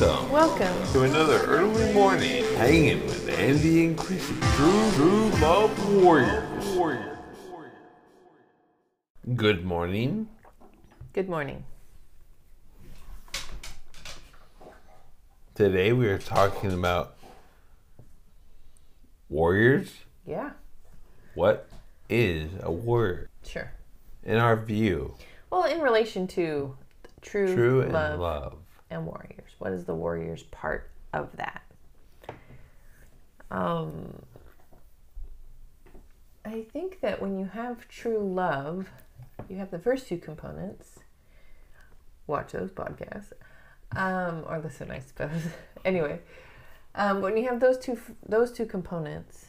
Welcome to another early morning hanging with Andy and Chrissy, true love warriors. Good morning. Good morning. Today we are talking about warriors. Yeah. What is a warrior? Sure. In our view. Well, in relation to true and love. And warriors. What is the warriors part of that? I think that when you have true love, you have the first two components. Watch those podcasts. Or listen, I suppose. Anyway, when you have those two components,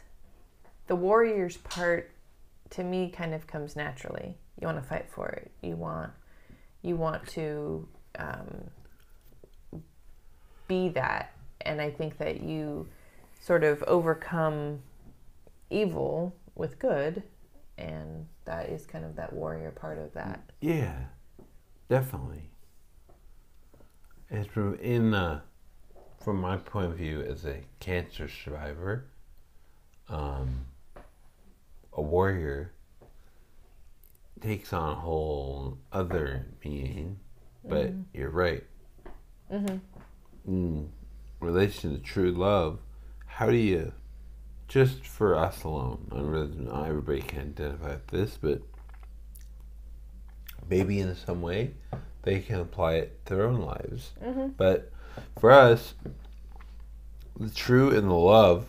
the warriors part to me kind of comes naturally. You want to fight for it. You want to be that, and I think that you sort of overcome evil with good, and that is kind of that warrior part of that. Yeah, definitely. It's from my point of view as a cancer survivor, a warrior takes on a whole other meaning, but you're right. Mm-hmm. In relation to true love, how do you, just for us alone, not everybody can identify with this, but maybe in some way they can apply it to their own lives. Mm-hmm. But for us, the true and the love,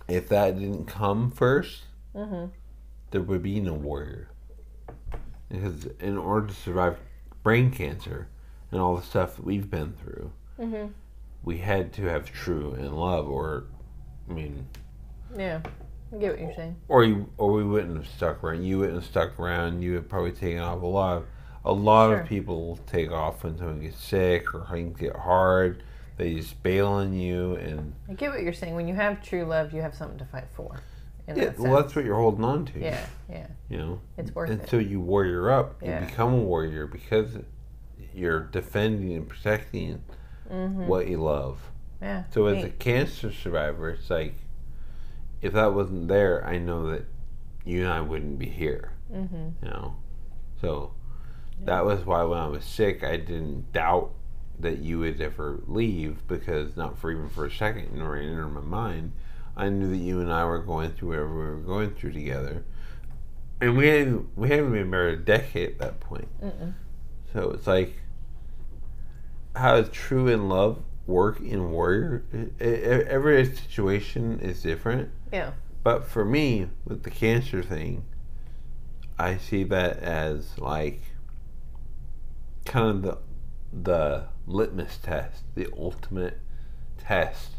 if that didn't come first, there would be no warrior. Because in order to survive brain cancer and all the stuff that we've been through, we had to have true and love, yeah, I get what you're saying. Or we wouldn't have stuck around. You wouldn't have stuck around. You would probably taken off a lot Sure. of people take off when someone gets sick or things get hard. They just bail on you, and I get what you're saying. When you have true love, you have something to fight for. Well, that's what you're holding on to. Yeah. You know, It's worth it. Until you warrior up, you Yeah. become a warrior because you're defending and protecting what you love. Yeah. So as a cancer survivor, it's like, if that wasn't there, I know that you and I wouldn't be here. You know, so that was why when I was sick, I didn't doubt that you would ever leave, because not for even for a second, nor enter my mind. I knew that you and I were going through whatever we were going through together, and we hadn't been married a decade at that point. So it's like, how does true and love work in warrior? Every situation is different. Yeah. But for me, with the cancer thing, I see that as like kind of the litmus test, the ultimate test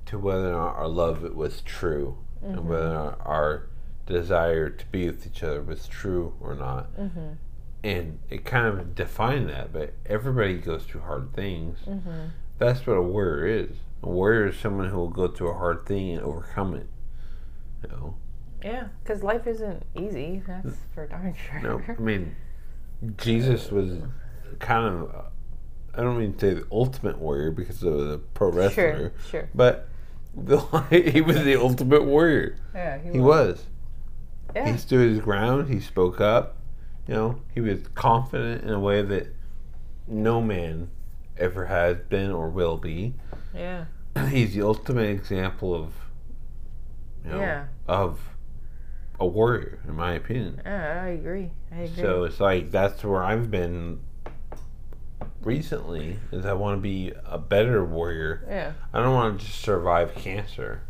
to whether or not our love was true, and whether or not our desire to be with each other was true or not. And it kind of defined that, but everybody goes through hard things. That's what a warrior is. A warrior is someone who will go through a hard thing and overcome it. You know? Yeah, because life isn't easy. That's for darn sure. No, I mean, Jesus was kind of, I don't mean to say the ultimate warrior because of the pro wrestler. Sure. But he was the ultimate warrior. Yeah, he was. Yeah. He stood his ground. He spoke up. You know, he was confident in a way that no man ever has been or will be. Yeah. He's the ultimate example of, of a warrior, in my opinion. Yeah, I agree. So it's like, that's where I've been recently, is I want to be a better warrior. Yeah. I don't want to just survive cancer.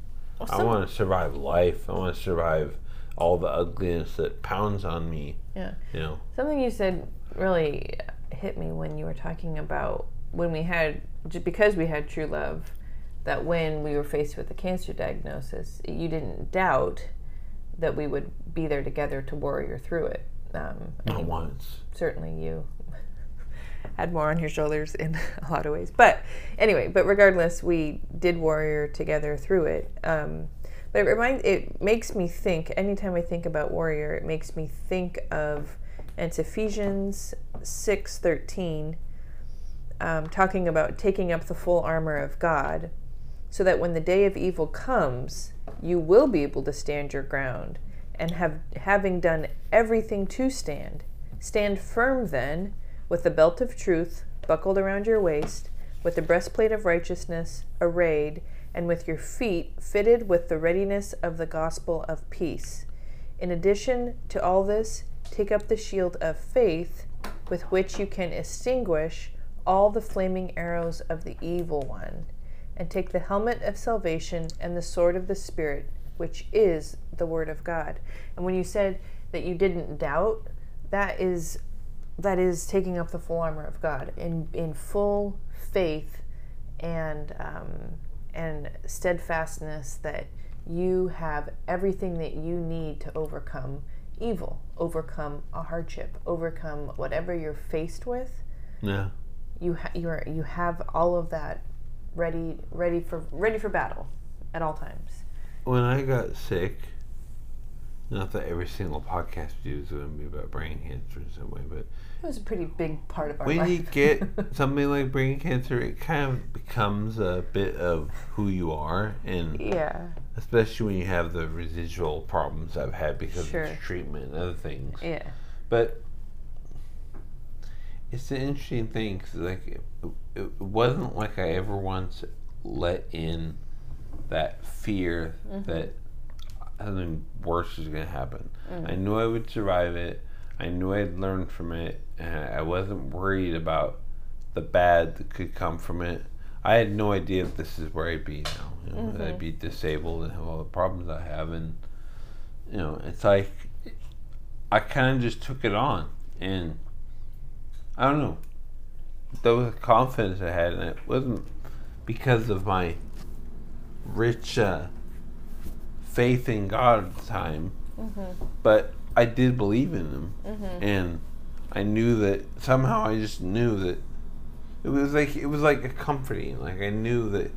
I want to survive life. I want to survive all the ugliness that pounds on me. Yeah. You know. Something you said really hit me when you were talking about when we had, because we had true love, that when we were faced with the cancer diagnosis, you didn't doubt that we would be there together to warrior through it. Not once. Certainly you had more on your shoulders in a lot of ways. But anyway, regardless, we did warrior together through it. But it makes me think, anytime I think about warrior, it makes me think of, and it's Ephesians 6:13, talking about taking up the full armor of God, so that when the day of evil comes, you will be able to stand your ground, and having done everything to stand. Stand firm then, with the belt of truth buckled around your waist, with the breastplate of righteousness arrayed, and with your feet fitted with the readiness of the gospel of peace. In addition to all this, take up the shield of faith, with which you can extinguish all the flaming arrows of the evil one, and take the helmet of salvation and the sword of the Spirit, which is the word of God. And when you said that you didn't doubt, that is taking up the full armor of God in full faith and steadfastness that you have everything that you need to overcome evil, overcome a hardship, overcome whatever you're faced with. Yeah. You have all of that ready for battle at all times. When I got sick, not that every single podcast we do is going to be about brain cancer in some way, but it was a pretty big part of our life. When you get something like brain cancer, it kind of becomes a bit of who you are, and especially when you have the residual problems I've had because of treatment and other things. Yeah. But it's an interesting thing, cause like it wasn't like I ever once let in that fear that something worse was going to happen. I knew I would survive it. I knew I'd learn from it, and I wasn't worried about the bad that could come from it. I had no idea that this is where I'd be now. You know, that I'd be disabled and have all the problems I have, and you know, it's like I kind of just took it on, and I don't know. There was a confidence I had, and it wasn't because of my rich faith in God at the time, but I did believe in Him, and I knew that somehow. I just knew that it was like a comforting. Like I knew that it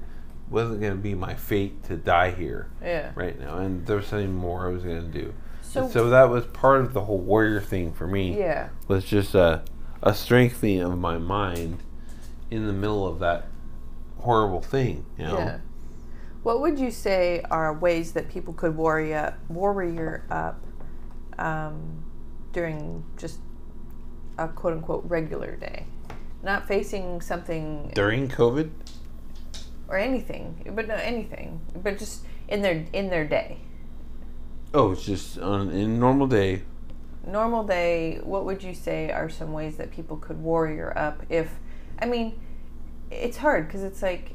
wasn't going to be my fate to die here, right now, and there was something more I was going to do. So that was part of the whole warrior thing for me. Yeah, was just a strengthening of my mind in the middle of that horrible thing. You know. Yeah. What would you say are ways that people could warrior up during just a quote-unquote regular day? Not facing something... During COVID? Or anything. But not anything. But just in their day. Oh, it's just in normal day. Normal day, what would you say are some ways that people could warrior up if... I mean, it's hard because it's like...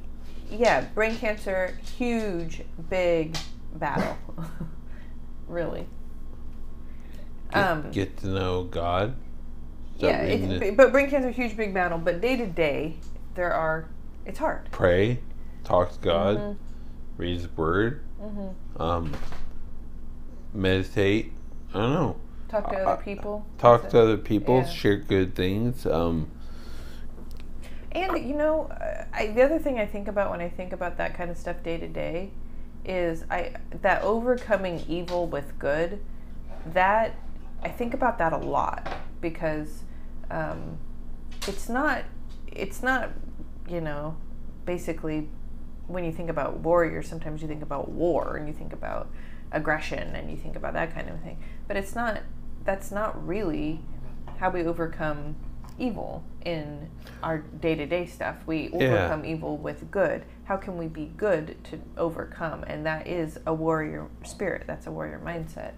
Yeah, brain cancer, huge, big battle. Really. Get to know God. But brain cancer, huge, big battle. But day to day, it's hard. Pray, talk to God, read His Word, meditate. I don't know. Talk to other people. Talk to other people. Share good things. And, you know, the other thing I think about when I think about that kind of stuff day to day is that overcoming evil with good, that I think about that a lot because it's not, you know, basically when you think about warriors, sometimes you think about war and you think about aggression and you think about that kind of thing. But that's not really how we overcome evil in our day-to-day stuff. We overcome evil with good. How can we be good to overcome? And that is a warrior spirit. That's a warrior mindset.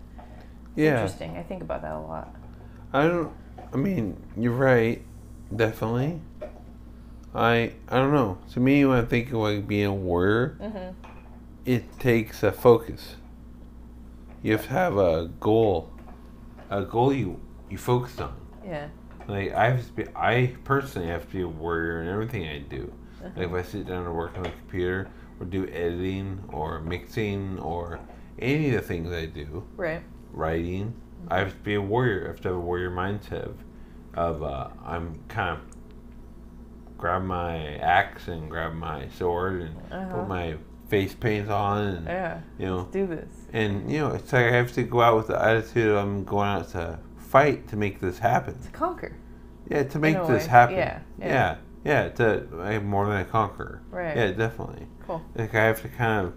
It's interesting. I think about that a lot. I mean, you're right. Definitely. I don't know. To me, when I think of like being a warrior, it takes a focus. You have to have a goal you focus on. Yeah. Like I personally have to be a warrior in everything I do. Like if I sit down to work on the computer or do editing or mixing or any of the things I do, writing, I have to be a warrior. I have to have a warrior mindset of I'm kind of grab my axe and grab my sword and put my face paint on and you know, let's do this. And you know, it's like I have to go out with the attitude of I'm going out to fight to make this happen. To conquer. Yeah, to make this happen. Yeah. Yeah, I'm more than a conqueror. Right. Yeah, definitely. Cool. Like I have to kind of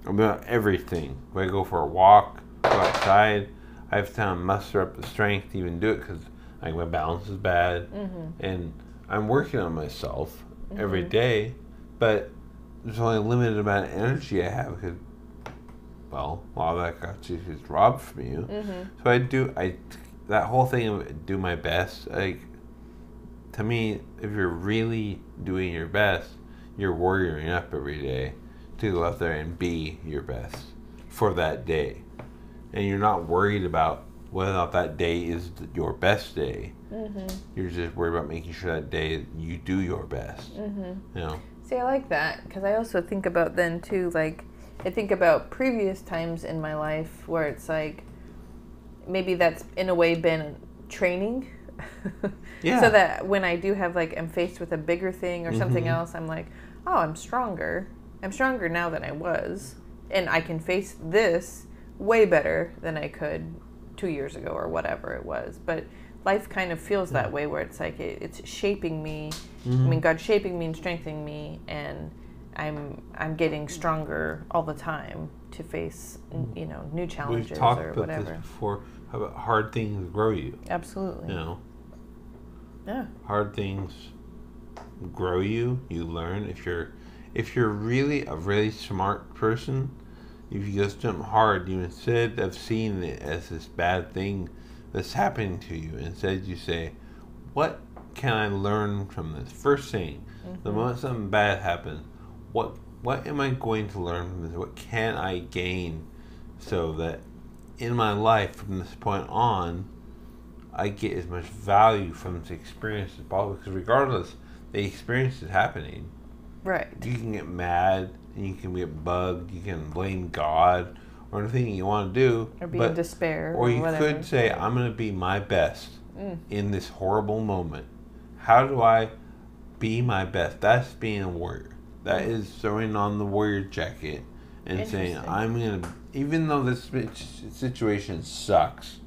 about everything. When I go for a walk, go outside, I have to kind of muster up the strength to even do it because like my balance is bad, and I'm working on myself every day, but there's only a limited amount of energy I have because, well, a lot of that got just robbed from you. So that whole thing of do my best, like, to me, if you're really doing your best, you're warrioring up every day to go out there and be your best for that day. And you're not worried about whether or not that day is your best day. You're just worried about making sure that day you do your best. You know? See, I like that because I also think about then too, like, I think about previous times in my life where it's like, maybe that's in a way been training. Yeah. So that when I do have, like, I'm faced with a bigger thing or something else, I'm like, oh, I'm stronger. I'm stronger now than I was. And I can face this way better than I could 2 years ago or whatever it was. But life kind of feels that way where it's like it's shaping me. I mean, God's shaping me and strengthening me, and I'm getting stronger all the time to face, you know, new challenges We've talked or about whatever. this before. How about hard things grow you? Absolutely. You know, Yeah. hard things grow you. You learn. If you're really a really smart person, if you just jump hard, you instead of seeing it as this bad thing that's happening to you, instead you say, what can I learn from this? First thing, the moment something bad happens, what am I going to learn from this? What can I gain so that in my life from this point on, I get as much value from this experience as possible? Because regardless, the experience is happening. Right. You can get mad, and you can get bugged, you can blame God, or anything you want to do. Or be in despair. Or you whatever. could say, I'm going to be my best in this horrible moment. How do I be my best? That's being a warrior. That is throwing on the warrior jacket and saying, I'm going to, even though this situation sucks,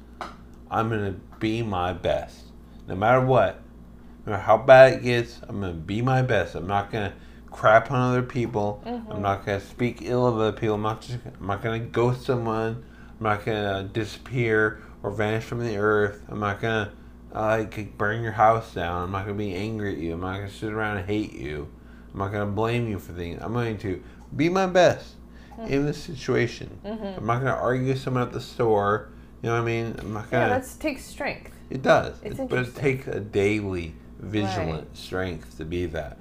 I'm going to be my best. No matter what, no matter how bad it gets, I'm going to be my best. I'm not going to crap on other people. I'm not going to speak ill of other people. I'm not going to ghost someone. I'm not going to disappear or vanish from the earth. I'm not going to burn your house down. I'm not going to be angry at you. I'm not going to sit around and hate you. I'm not going to blame you for things. I'm going to be my best in this situation. I'm not going to argue with someone at the store. You know what I mean? I'm not going to... Yeah, that takes strength. It does. But it interesting. takes a daily vigilant strength to be that.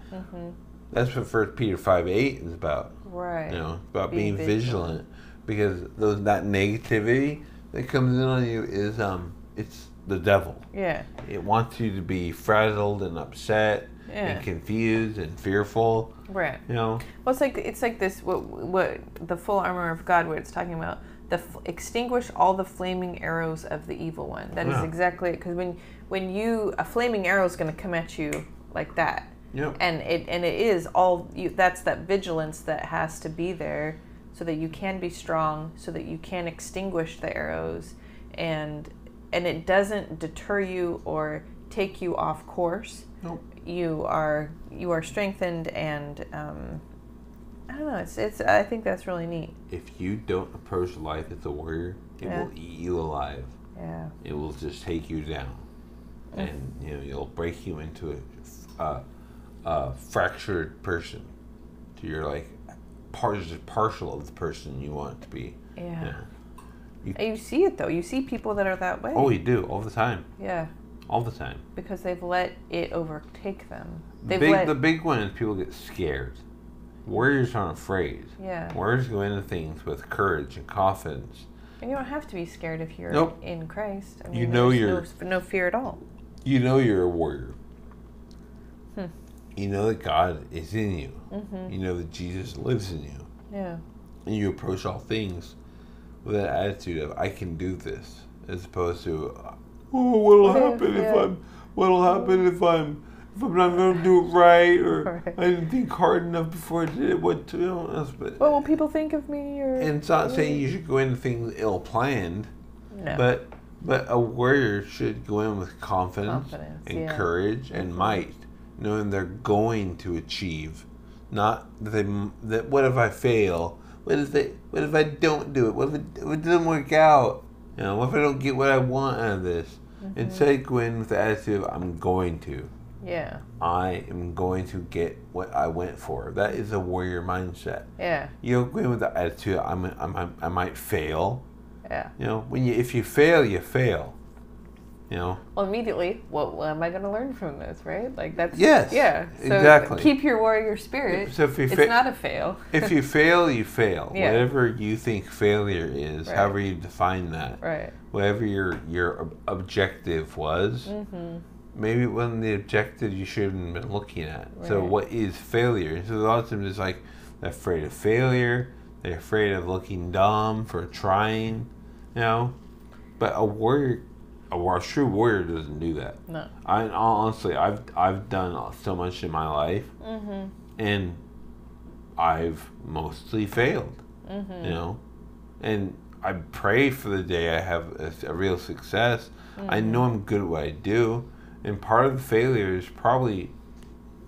That's what 1 Peter 5:8 is about. Right. You know, about being vigilant, because that negativity that comes in on you is it's the devil. Yeah. It wants you to be frazzled and upset and confused and fearful. Right. You know. Well, it's like this what the full armor of God, where it's talking about extinguish all the flaming arrows of the evil one. That is exactly it. Because when a flaming arrow is going to come at you like that. Yep. And it is all you. That's that vigilance that has to be there, so that you can be strong, so that you can extinguish the arrows, and it doesn't deter you or take you off course. Nope. You are strengthened, and I don't know. It's I think that's really neat. If you don't approach life as a warrior, it will eat you alive. Yeah. It will just take you down, and you'll break you into a fractured person. So you're like partial of the person you want to be. Yeah. You see it though. You see people that are that way. Oh, you do all the time. Yeah. All the time. Because they've let it overtake them. The big one is people get scared. Warriors aren't afraid. Yeah. Warriors go into things with courage and confidence. And you don't have to be scared if you're in Christ. I mean, there's no fear at all. You know you're a warrior. You know that God is in you. You know that Jesus lives in you. Yeah. And you approach all things with that attitude of, I can do this, as opposed to, what'll happen if I'm not going to do it right, or I didn't think hard enough before I did it. What else? But what will people think of me? And it's not saying you should go into things ill-planned. No. But a warrior should go in with confidence and courage and might, knowing they're going to achieve, not that what if I fail? What if I don't do it? What if it doesn't work out? What if I don't get what I want out of this? Mm-hmm. Instead, go in with the attitude of I'm going to. Yeah. I am going to get what I went for. That is a warrior mindset. Yeah. You don't go in with the attitude I might fail. Yeah. If you fail, you fail. Well, immediately, what am I going to learn from this, right? Like that's yes, yeah. So exactly. Keep your warrior spirit. So if it's not a fail. If you fail, you fail. Yeah. Whatever you think failure is, right. however you define that, right? Whatever your objective was, mm-hmm. maybe it wasn't the objective you should have been looking at. Right. So what is failure? So a lot of times it's like they're afraid of failure. They're afraid of looking dumb for trying. But a true warrior doesn't do that. No. Honestly, I've done so much in my life, mm-hmm. and I've mostly failed. Mm-hmm. And I pray for the day I have a real success. Mm-hmm. I know I'm good at what I do, and part of the failure is probably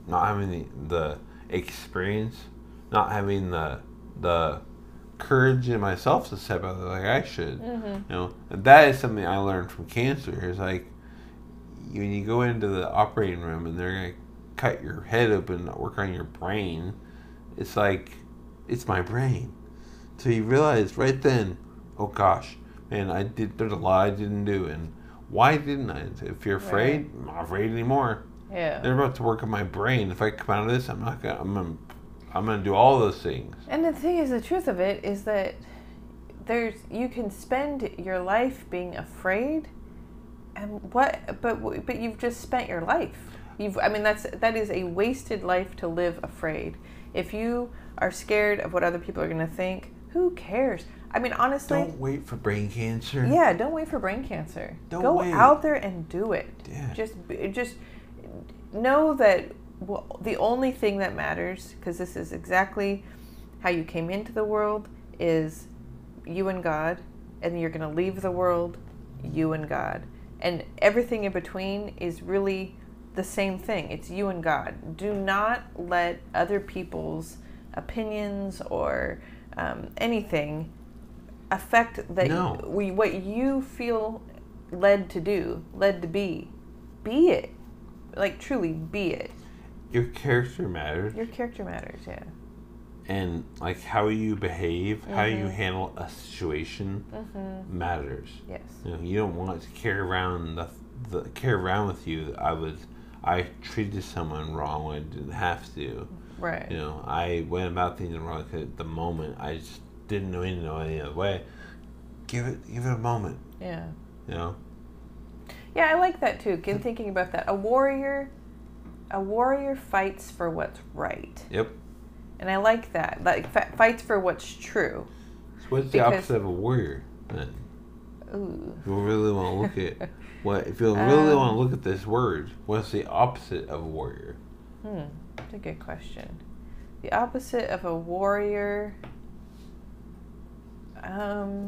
not having the experience, not having the courage in myself to step out like I should. Mm-hmm. And that is something I learned from cancer. It's like when you go into the operating room and they're gonna cut your head open, work on your brain. It's like it's my brain. So you realize right then, oh gosh, man, there's a lot I didn't do, and why didn't I? If you're afraid, right. I'm not afraid anymore. Yeah. They're about to work on my brain. If I come out of this, I'm gonna do all those things. And the thing is, the truth of it is that you can spend your life being afraid, but you've just spent your life. That is a wasted life to live afraid. If you are scared of what other people are going to think, who cares? Honestly, don't wait for brain cancer. Yeah, don't wait for brain cancer. Go wait out there and do it. Yeah. Just know that. Well, the only thing that matters, because this is exactly how you came into the world, is you and God, and you're going to leave the world, you and God. And everything in between is really the same thing. It's you and God. Do not let other people's opinions or anything affect what you feel led to do, led to be. Be it. Like, truly be it. Your character matters. Your character matters, yeah. And like how you behave, mm-hmm. how you handle a situation mm-hmm. matters. Yes. You don't want to carry around with you that I treated someone wrong when I didn't have to. Right. I went about things wrong because at the moment I just didn't know any other way. Give it a moment. Yeah. Yeah, I like that too. Thinking about that, a warrior fights for what's right. Yep. And I like that. Like fights for what's true. So what's the opposite of a warrior then? Ooh. If you really want to look at if you really want to look at this word, what's the opposite of a warrior? That's a good question. The opposite of a warrior. I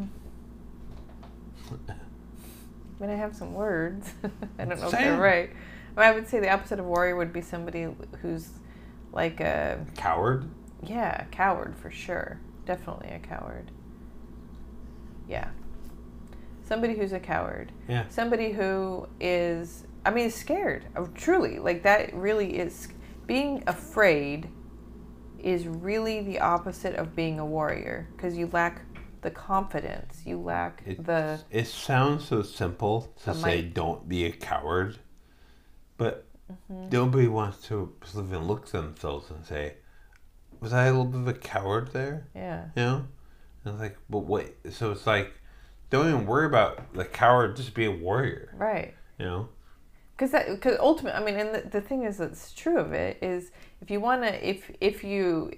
have some words. I don't know if they're right. I would say the opposite of warrior would be somebody who's like a coward. Yeah, a coward for sure. Definitely a coward. Yeah. Somebody who's a coward. Yeah. Somebody who is scared. Truly, like that really is. Being afraid is really the opposite of being a warrior, because you lack the confidence. You lack It sounds so simple to say don't be a coward, but nobody wants to even look at themselves and say, was I a little bit of a coward there? Yeah. And it's like, but wait. So it's like, don't even worry about the coward. Just be a warrior. Right. Because ultimately, and the thing is that's true of it is if you want to,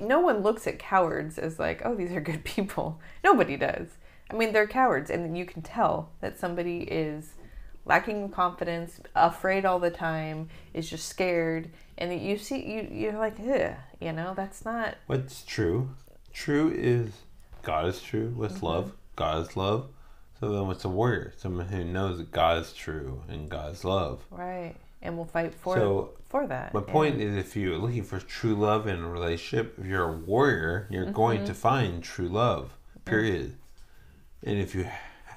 no one looks at cowards as like, oh, these are good people. Nobody does. They're cowards, and you can tell that somebody is lacking confidence, afraid all the time, is just scared, and you see, you're like, ugh, that's not. What's true? True is God is true. What's love? God is love. So then what's a warrior? Someone who knows that God is true and God is love. Right. and will fight for that. My point is, if you're looking for true love in a relationship, if you're a warrior, you're going to find true love, period. And if you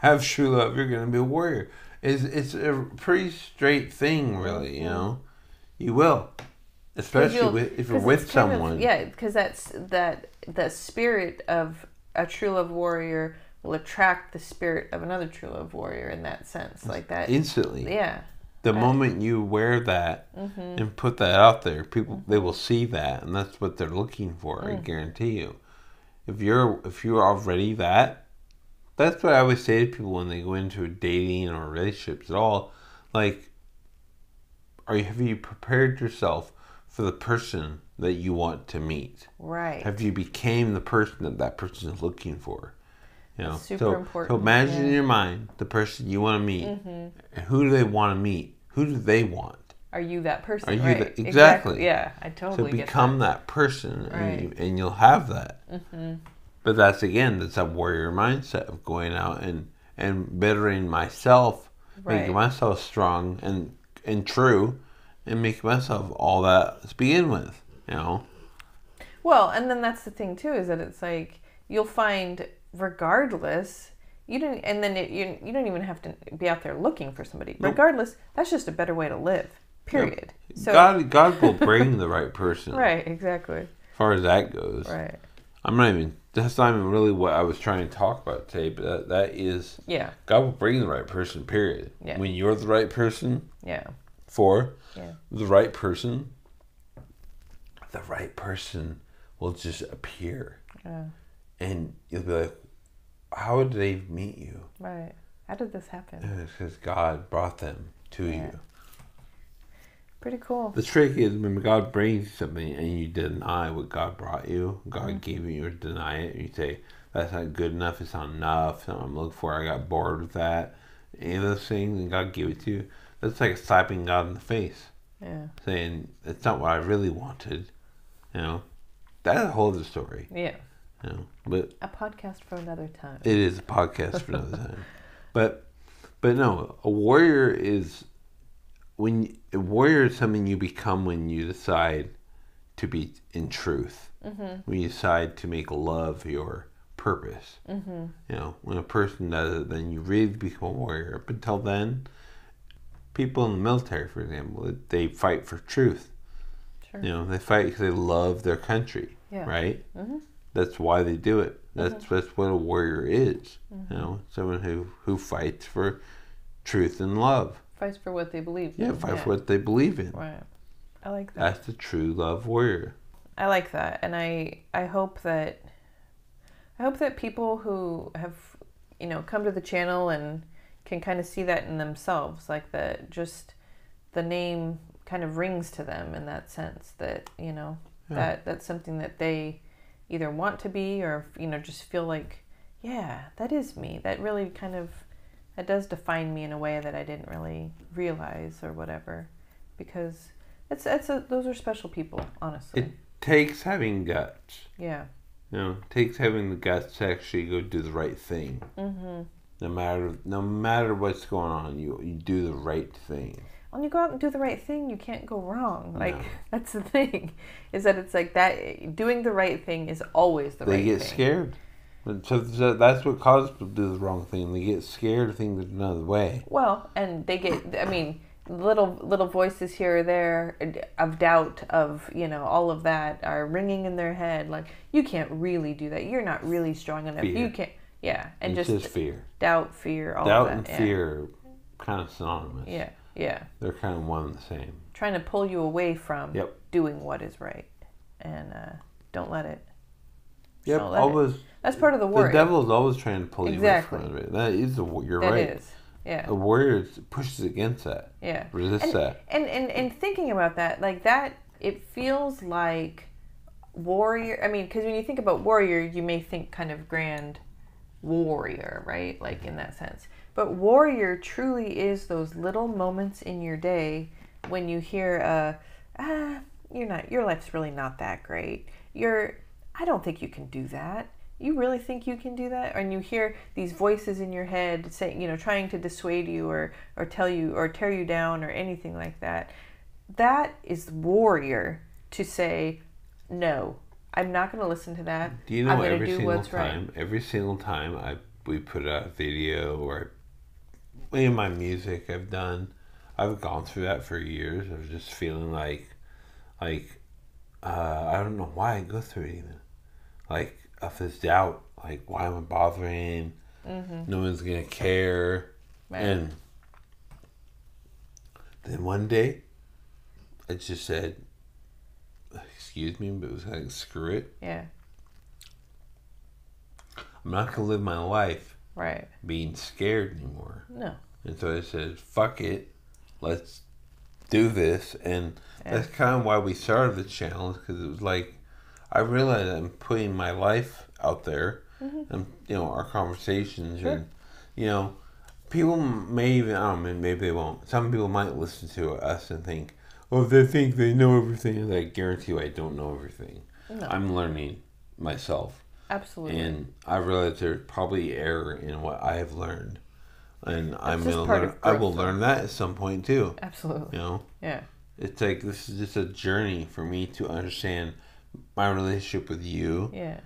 have true love, you're going to be a warrior. It's a pretty straight thing, really, you know. You will. Especially if you're with someone. Because that spirit of a true love warrior will attract the spirit of another true love warrior in that sense. Like that. Instantly. Yeah. The moment you wear that and put that out there, people they will see that, and that's what they're looking for. I guarantee you. If you're already that, that's what I always say to people when they go into dating or relationships at all. Like, have you prepared yourself for the person that you want to meet? Right. Have you became the person that person is looking for? You know, that's super important. So imagine in your mind the person you want to meet. And who do they want to meet? Who do they want? Are you that person? Are you right. Exactly. Yeah, I totally get that. So become that person, right. and you'll have that. But that's a warrior mindset of going out and bettering myself, making myself strong and true, and making myself all that to begin with. You know. Well, and then that's the thing too, is that it's like you'll find regardless. You don't even have to be out there looking for somebody. Nope. Regardless, that's just a better way to live. Period. Yep. So God will bring the right person. Right. Exactly. As far as that goes. Right. That's not even really what I was trying to talk about today. But that is. Yeah. God will bring the right person. Period. Yeah. When you're the right person. Yeah. For. Yeah. The right person. The right person will just appear. Yeah. And you'll be like, how did they meet you? Right. How did this happen? It's because God brought them to you. Pretty cool. The trick is when God brings you something and you deny what God brought you, God gave you, or deny it, and you say, that's not good enough, it's not enough, it's not what I'm looking for, I got bored with that. Any of those things, and God gave it to you. That's like slapping God in the face. Yeah. Saying, it's not what I really wanted. You know? That's a whole other story. Yeah. You know, but a podcast for another time. It is a podcast for another time. But no, a warrior is something you become when you decide to be in truth. When you decide to make love your purpose. You know, when a person does it, then you really become a warrior. Up until then, people in the military, for example, they fight for truth. Sure. You know, they fight because they love their country. Yeah. Right? That's why they do it. That's what a warrior is. You know, someone who fights for truth and love. Fights for what they believe in. Yeah, fight for what they believe in. Right. I like that. That's the true love warrior. I like that, and I hope that people who have come to the channel and can kind of see that in themselves, like that, just the name kind of rings to them in that sense that that's something that they either want to be or just feel like, yeah, that is me. That really that does define me in a way that I didn't really realize or whatever, because those are special people, honestly. It takes having guts. Yeah. It takes having the guts to actually go do the right thing. No matter what's going on, you do the right thing. When you go out and do the right thing, you can't go wrong. Like, that's the thing, is that it's like that, doing the right thing is always the right thing. They get scared. So that's what causes people to do the wrong thing. They get scared of things another way. Well, and they get, little voices here or there of doubt of, all of that are ringing in their head. Like, you can't really do that. You're not really strong enough. Fear. You can't. Yeah. And it's just fear. Doubt, fear, all doubt of that. Doubt and fear are kind of synonymous. Yeah. Yeah. They're kind of one and the same. Trying to pull you away from doing what is right. And don't let it. Yep, always. That's part of the warrior. The devil is always trying to pull you away from it. That is you're right. That is. Yeah. A warrior pushes against that. Yeah. Resists that. And thinking about that, like that, it feels like warrior. Because when you think about warrior, you may think kind of grand warrior, right? Like in that sense. But warrior truly is those little moments in your day when you hear, your life's really not that great. I don't think you can do that. you really think you can do that? And you hear these voices in your head saying, you know, trying to dissuade you or tell you or tear you down or anything like that. That is warrior to say, no, I'm not going to listen to that. Do you know I'm going every to do single what's time, right. every single time we put out a video or in my music I've done, I've gone through that for years of just feeling like I don't know why I go through it even. Like, of this doubt, like, why am I bothering? No one's gonna care. Right. And then one day, I just said, excuse me, but it was like, screw it. Yeah. I'm not gonna live my life Right. being scared anymore. No. And so I said, fuck it, let's do this. And that's kind of why we started the channel, because it was like, I realized I'm putting my life out there, and, you know, our conversations, and, you know, people may even, I don't know, maybe they won't. Some people might listen to us and think, oh, if they think they know everything, and I guarantee you I don't know everything. No. I'm learning myself. Absolutely. And I realize there's probably error in what I have learned. And I'm just gonna part learn. of I growth, will though. learn that at some point too. Absolutely. You know, Yeah. it's like this is just a journey for me to understand my relationship with you. Yeah.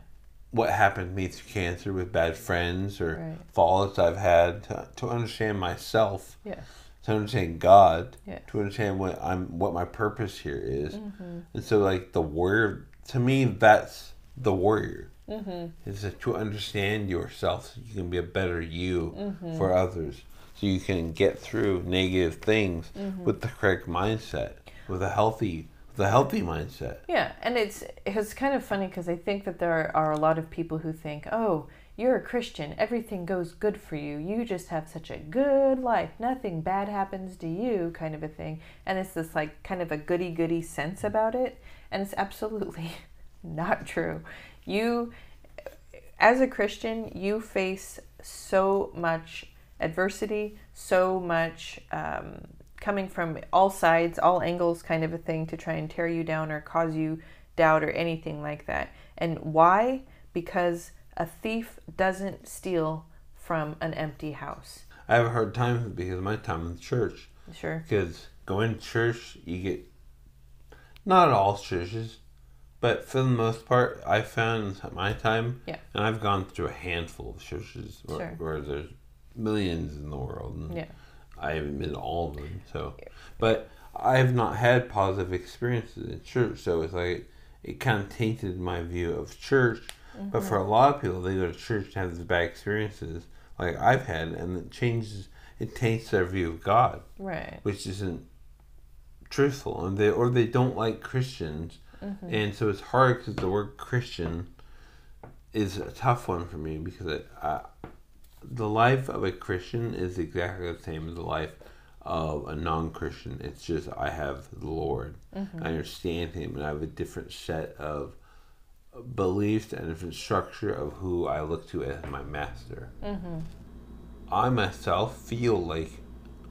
What happened to me through cancer with bad friends or Right. faults I've had to understand myself. Yes. To understand God. Yeah. To understand what my purpose here is. And so, like, the warrior, to me, that's the warrior. Is to understand yourself so you can be a better you for others. So you can get through negative things with the correct mindset, with a healthy mindset. Yeah, and it's kind of funny because I think that there are a lot of people who think, oh, you're a Christian, everything goes good for you, you just have such a good life, nothing bad happens to you, kind of a thing. And it's this like kind of a goody-goody sense about it, and it's absolutely not true. You, as a Christian, you face so much adversity, so much coming from all sides, all angles, kind of a thing, to try and tear you down or cause you doubt or anything like that. And why? Because a thief doesn't steal from an empty house. I have a hard time because of my time in the church. Sure. Because going to church, you get, not all churches, but for the most part, I found in my time, Yeah. and I've gone through a handful of churches Sure. where there's millions in the world, and Yeah. I haven't been to all of them. So, but I have not had positive experiences in church, so it's like it kind of tainted my view of church. But for a lot of people, they go to church to have these bad experiences, like I've had, and it taints their view of God, Right. which isn't truthful, and they don't like Christians. And so it's hard because the word Christian is a tough one for me, because the life of a Christian is exactly the same as the life of a non-Christian. It's just I have the Lord. I understand Him, and I have a different set of beliefs and a different structure of who I look to as my master. I myself feel like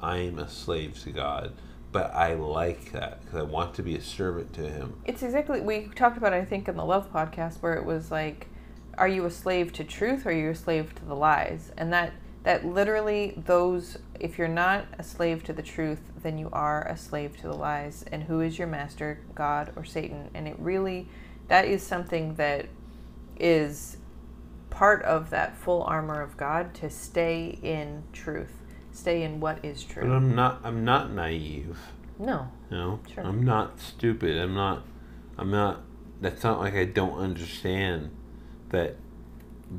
I'm a slave to God. But I like that because I want to be a servant to Him. It's exactly, we talked about it, I think, in the Love podcast, where it was like, are you a slave to truth or are you a slave to the lies? And that literally, those, if you're not a slave to the truth, then you are a slave to the lies. And who is your master, God or Satan? And it really, that is something that is part of that full armor of God, to stay in truth. Stay in what is true. But I'm not naive. No. You know? Sure. I'm not stupid. I'm not, that's not like I don't understand that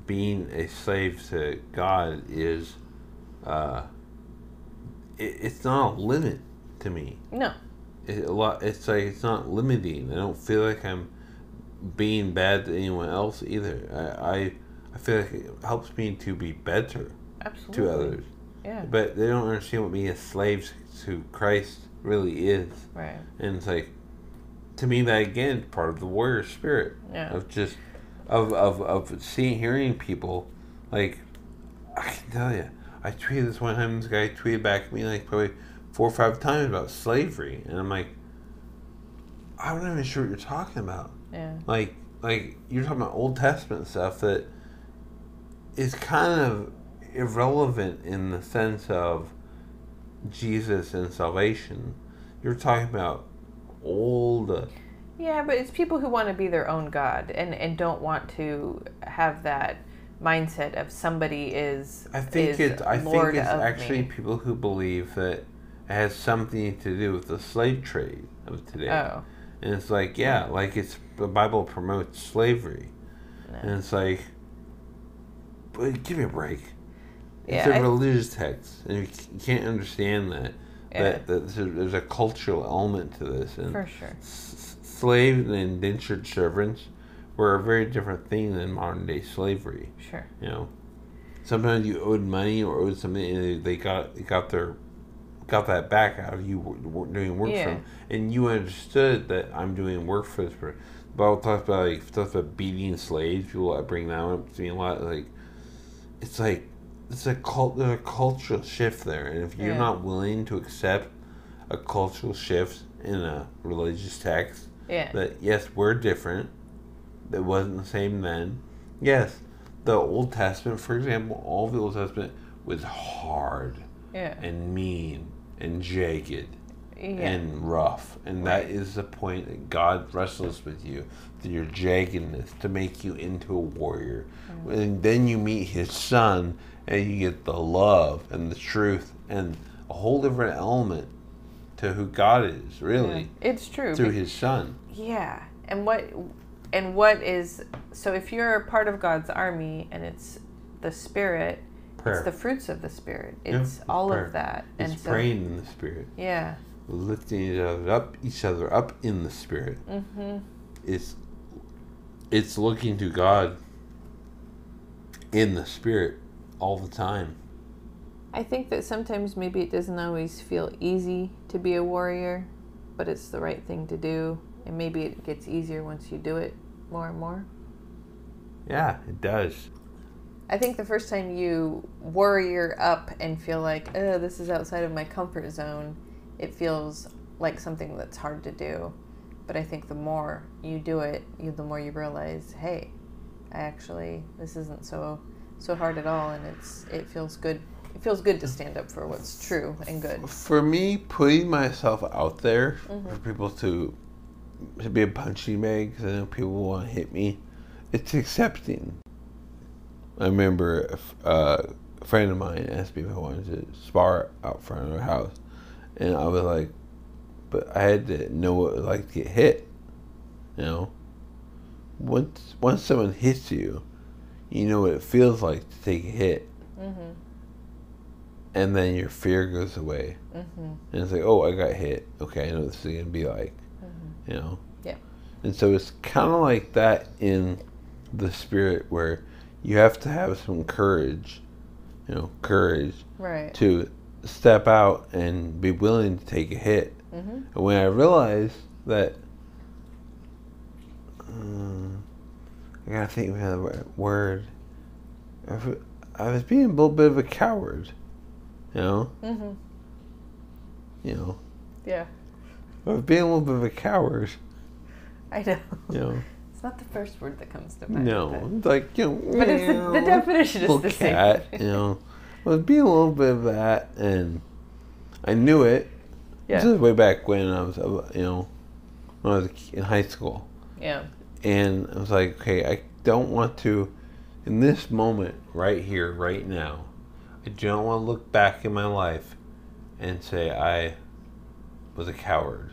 being a slave to God is, it's not a limit to me. No. It's like, it's not limiting. I don't feel like I'm being bad to anyone else either. I feel like it helps me to be better. Absolutely. To others. Yeah. But they don't understand what being a slave to Christ really is. Right. And it's like, to me, that again, part of the warrior spirit. Yeah. Of just, of hearing people, like, I can tell you, I tweeted this one time, this guy tweeted back at me like probably 4 or 5 times about slavery. And I'm like, I'm not even sure what you're talking about. Yeah. Like you're talking about Old Testament stuff that is kind of irrelevant in the sense of Jesus and salvation. You're talking about old. Yeah, but it's people who want to be their own God and don't want to have that mindset of somebody is. I think it's actually people who believe that it has something to do with the slave trade of today. Oh. And it's like, yeah, like the Bible promotes slavery. No. And it's like, but give me a break. Yeah, It's a religious text, and you can't understand that. Yeah. That there's a cultural element to this. And for sure. Slaves and indentured servants were a very different thing than modern day slavery. Sure. You know, sometimes you owed money or owed something, and they got that back out of you doing work for them, and you understood that I'm doing work for this person. The Bible talks about beating slaves. People that bring that up to me a lot. It's a cultural shift there, and if you're not willing to accept a cultural shift in a religious text, that yes, we're different, that wasn't the same then. Yes, the Old Testament, for example, all of the Old Testament was hard and mean and jagged and rough, and that is the point that God wrestles with you, through your jaggedness, to make you into a warrior. And then you meet His Son, and you get the love and the truth and a whole different element to who God is, really. It's true. Through His Son. Yeah. And what is, so if you're part of God's army and it's the Spirit, prayer. It's the fruits of the Spirit. It's all prayer. Of that. It's and praying in the Spirit. Yeah. Lifting each other up in the Spirit. Mm-hmm. It's looking to God in the Spirit all the time. I think that sometimes maybe it doesn't always feel easy to be a warrior, but it's the right thing to do. And maybe it gets easier once you do it more and more. Yeah, it does. I think the first time you warrior up and feel like, oh, this is outside of my comfort zone, it feels like something that's hard to do. But I think the more you do it, the more you realize, hey, this isn't so hard at all, and it feels good. It feels good to stand up for what's true and good. For me, putting myself out there for people to be a punching bag, because I know people want to hit me, it's accepting. I remember a friend of mine asked me if I wanted to spar out front of their house, and I was like, but I had to know what it was like to get hit. You know, once someone hits you, you know what it feels like to take a hit. Mm-hmm. And then your fear goes away. Mm-hmm. And it's like, oh, I got hit. Okay, I know what this is going to be like. Mm-hmm. You know? Yeah. And so it's kind of like that in the Spirit, where you have to have some courage, right, to step out and be willing to take a hit. Mm-hmm. And when I realized that, I gotta think of another word. I was being a little bit of a coward, you know? Mm-hmm. You know? Yeah. I was being a little bit of a coward. I know. You know? It's not the first word that comes to mind. No. It's like, but it's the definition is the cat, same. You know? I was being a little bit of that, and I knew it. Yeah. This is way back when I was, when I was in high school. Yeah. And I was like, okay, I don't want to, in this moment, right here, right now, I don't want to look back in my life and say I was a coward,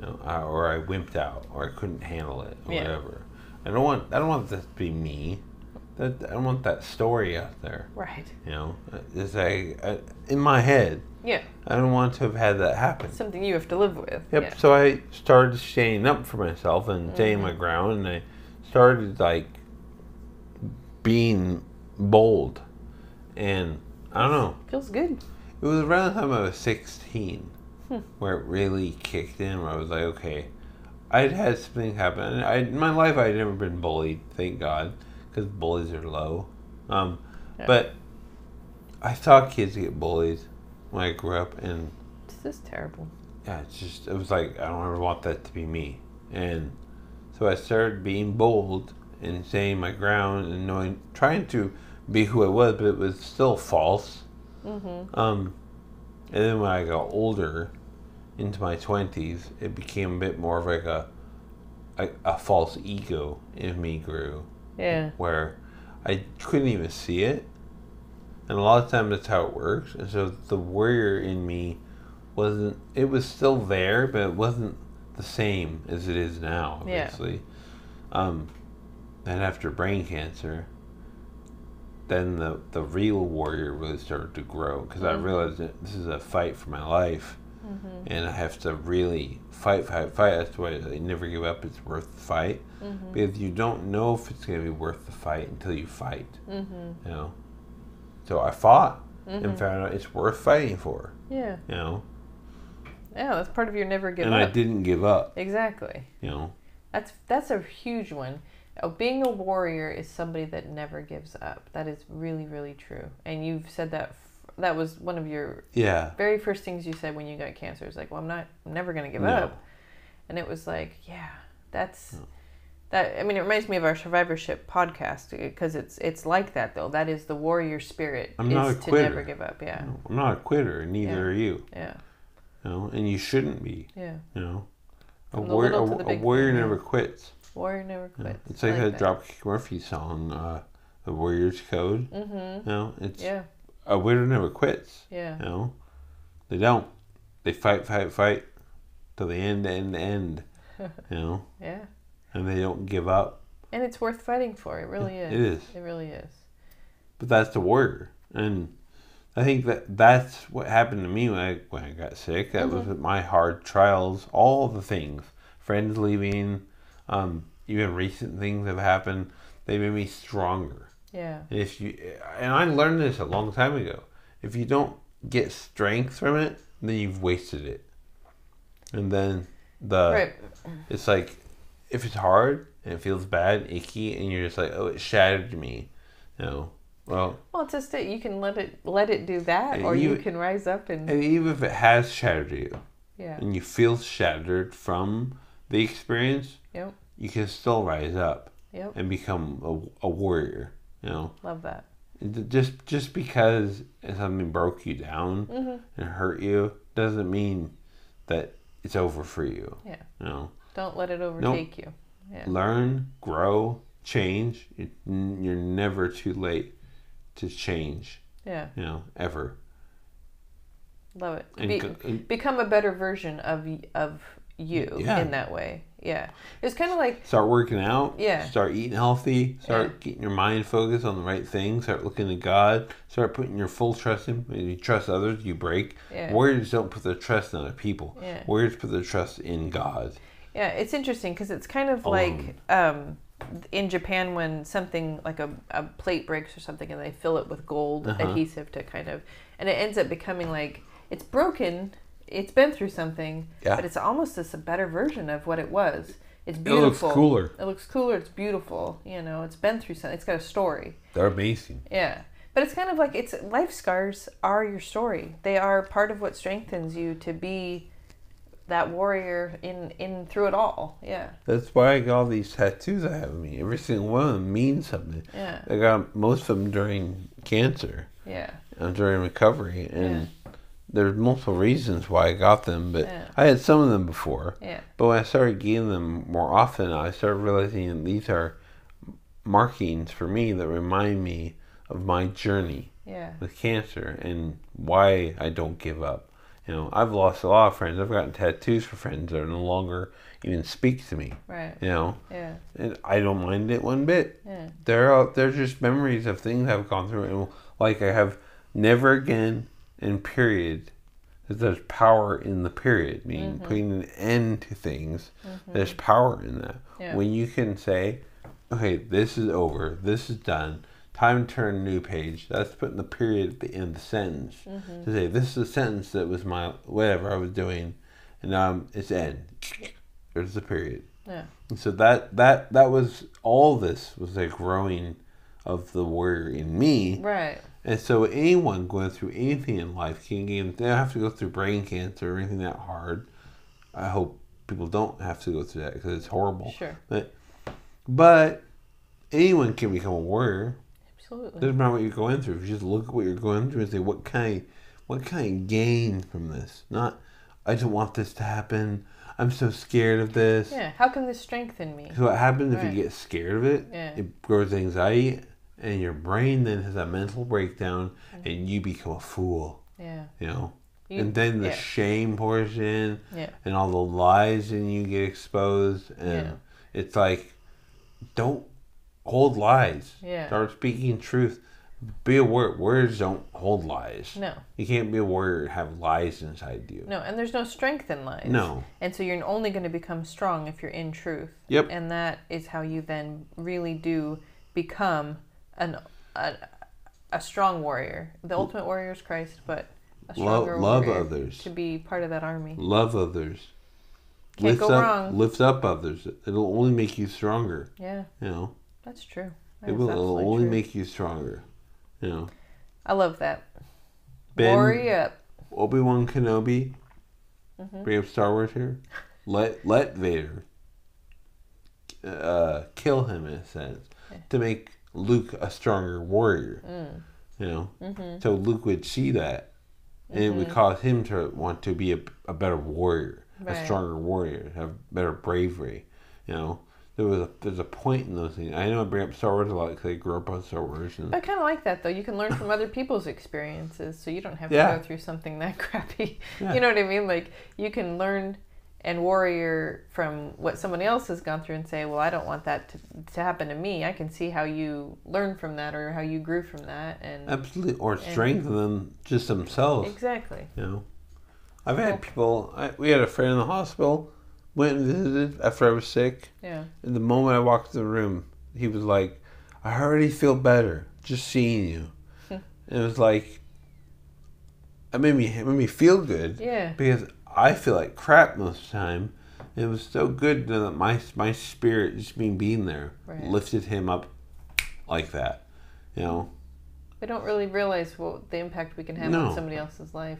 or I wimped out, or I couldn't handle it, or whatever. I don't want that to be me. I don't want that story out there. Right. It's like in my head. Yeah. I don't want to have had that happen. Something you have to live with. Yep. Yeah. So I started standing up for myself and standing my ground, and I started being bold. And I don't know. Feels good. It was around the time I was 16 where it really kicked in, where I was like, okay, I'd had something happen. In my life, I'd never been bullied, thank God, because bullies are low. But I saw kids get bullied when I grew up, and this is terrible. Yeah, it was like, I don't ever want that to be me. And so I started being bold and saying my ground and trying to be who I was, but it was still false. And then when I got older, into my 20s, it became a bit more of like a false ego in me grew. Yeah. Where I couldn't even see it. And a lot of times that's how it works. And so the warrior in me it was still there, but it wasn't the same as it is now, obviously. Yeah. And after brain cancer, then the real warrior really started to grow, because I realized that this is a fight for my life. And I have to really fight. That's why I never give up. It's worth the fight. Because you don't know if it's going to be worth the fight until you fight. You know? So I fought and found out it's worth fighting for. Yeah. You know? Yeah, that's part of your never give up. And I didn't give up. Exactly. You know? That's a huge one. Being a warrior is somebody that never gives up. That is really, really true. And you've said that. That was one of your very first things you said when you got cancer. It's like, well, I'm never going to give up. And it was like, yeah, that. I mean, it reminds me of our survivorship podcast, because it's like that though. That is the warrior spirit. I'm not a quitter. To never give up. Yeah. No, I'm not a quitter, and neither are you. Yeah. You know, and you shouldn't be. Yeah. You know, a warrior never quits. Warrior never quits. You know, it's like that Dropkick Murphy song, "The Warrior's Code." You know, it's a warrior never quits. Yeah. You know, they don't. They fight till the end. You know. Yeah. And they don't give up. And it's worth fighting for. It really is. It is. It really is. But that's the warrior. And I think that's what happened to me when I got sick. That was my hard trials, all the things. Friends leaving, even recent things have happened. They made me stronger. Yeah. And I learned this a long time ago. If you don't get strength from it, then you've wasted it. And then it's like, if it's hard and it feels bad and icky and you're just like, oh, it shattered me, you know, well, it's just that you can let it do that, or you can rise up and even if it has shattered you, yeah, and you feel shattered from the experience, you can still rise up, and become a warrior, you know. Love that. Just because something broke you down and hurt you doesn't mean that it's over for you. Yeah. You know. Don't let it overtake you. Yeah. Learn, grow, change. You're never too late to change. Yeah. You know, ever. Love it. Become a better version of you in that way. Yeah. It's kind of like... Start working out. Yeah. Start eating healthy. Start getting your mind focused on the right things. Start looking to God. Start putting your full trust in. When you trust others, you break. Yeah. Warriors don't put their trust in other people. Yeah. Warriors put their trust in God. Yeah, it's interesting because it's kind of like in Japan when something like a plate breaks or something and they fill it with gold adhesive to kind of... And it ends up becoming like, it's broken... It's been through something, but it's almost a better version of what it was. It's beautiful. It looks cooler. It's beautiful. You know, it's been through something. It's got a story. They're amazing. Yeah. But it's kind of like life scars are your story. They are part of what strengthens you to be that warrior in through it all. Yeah. That's why I got all these tattoos I have of me. Every single one of them means something. Yeah. I got most of them during cancer. Yeah. During recovery. And there's multiple reasons why I got them, but I had some of them before. Yeah. But when I started getting them more often, I started realizing these are markings for me that remind me of my journey with cancer and why I don't give up. You know, I've lost a lot of friends. I've gotten tattoos for friends that no longer even speak to me. Right. You know? Yeah. And I don't mind it one bit. Yeah. They're just memories of things I've gone through. And like I have never again... in period, there's power in the period, meaning putting an end to things. There's power in that. Yeah. When you can say, okay, this is over, this is done, time to turn a new page. That's putting the period at the end of the sentence. To say, this is a sentence that was my, whatever I was doing, and now it's end. There's the period. Yeah. And so that was, all this was a growing of the warrior in me. Right. And so anyone going through anything in life they don't have to go through brain cancer or anything that hard. I hope people don't have to go through that because it's horrible. Sure. But anyone can become a warrior. Absolutely. Doesn't matter what you're going through. If you just look at what you're going through and say, what can I gain from this? Not, I don't want this to happen. I'm so scared of this. Yeah. How can this strengthen me? Because what happens if you get scared of it? Yeah. It grows anxiety, and your brain then has a mental breakdown, and you become a fool. Yeah. You know. And then the shame pours in, and all the lies in you get exposed, and it's like, don't hold lies. Yeah. Start speaking truth. Be a warrior. Warriors don't hold lies. No. You can't be a warrior and have lies inside you. No, and there's no strength in lies. No. And so you're only going to become strong if you're in truth. Yep. And that is how you then really do become a strong warrior. The ultimate warrior is Christ, but a stronger love warrior others. to be part of that army. Love others. Can't go wrong. Lift up others. It'll only make you stronger. Yeah. You know. That's true. It'll only make you stronger. You know. I love that. Ben, Warrior up. Obi-Wan Kenobi. Bring up Star Wars here. Let Vader kill him in a sense to make Luke a stronger warrior. You know. So Luke would see that, and it would cause him to want to be a better warrior, a stronger warrior, have better bravery. You know. There's a point in those things. I know I bring up Star Wars a lot because I grew up on Star Wars. I kind of like that, though. You can learn from other people's experiences, so you don't have to go through something that crappy. Yeah. You know what I mean? Like, you can learn and warrior from what somebody else has gone through and say, well, I don't want that to happen to me. I can see how you learned from that or how you grew from that. And absolutely. Or strengthen them just themselves. Exactly. You know, I've had people, we had a friend in the hospital. Went and visited after I was sick. Yeah. And the moment I walked in the room, he was like, I already feel better just seeing you. And it was like, it made me feel good. Yeah. Because I feel like crap most of the time. It was so good that my spirit, just being there, lifted him up like that. You know? We don't really realize the impact we can have on somebody else's life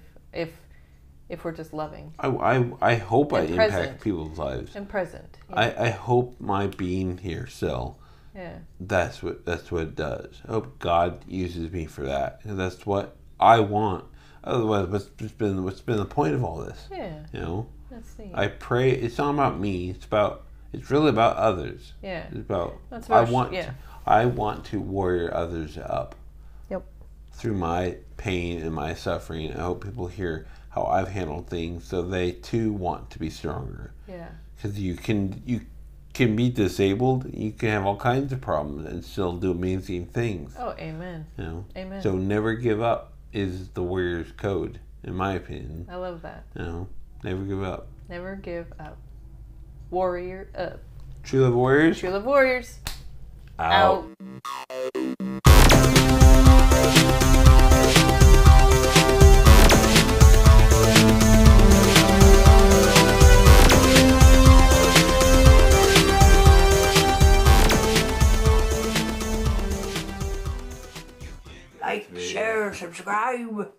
if we're just loving. I hope I impact people's lives. And present. Yeah. I hope my being here still. Yeah. That's what it does. I hope God uses me for that. And that's what I want. Otherwise, what's been the point of all this? Yeah. You know? That's neat. I pray it's not about me, it's really about others. Yeah. It's about I want to warrior others up. Yep. Through my pain and my suffering. I hope people hear how I've handled things, so they too want to be stronger. Yeah. Because you can be disabled, you can have all kinds of problems and still do amazing things. Oh, amen. You know? Amen. So never give up is the warrior's code, in my opinion. I love that. You know, never give up. Never give up. Warrior up. True Love Warriors. True Love Warriors. Out. Like, share, subscribe.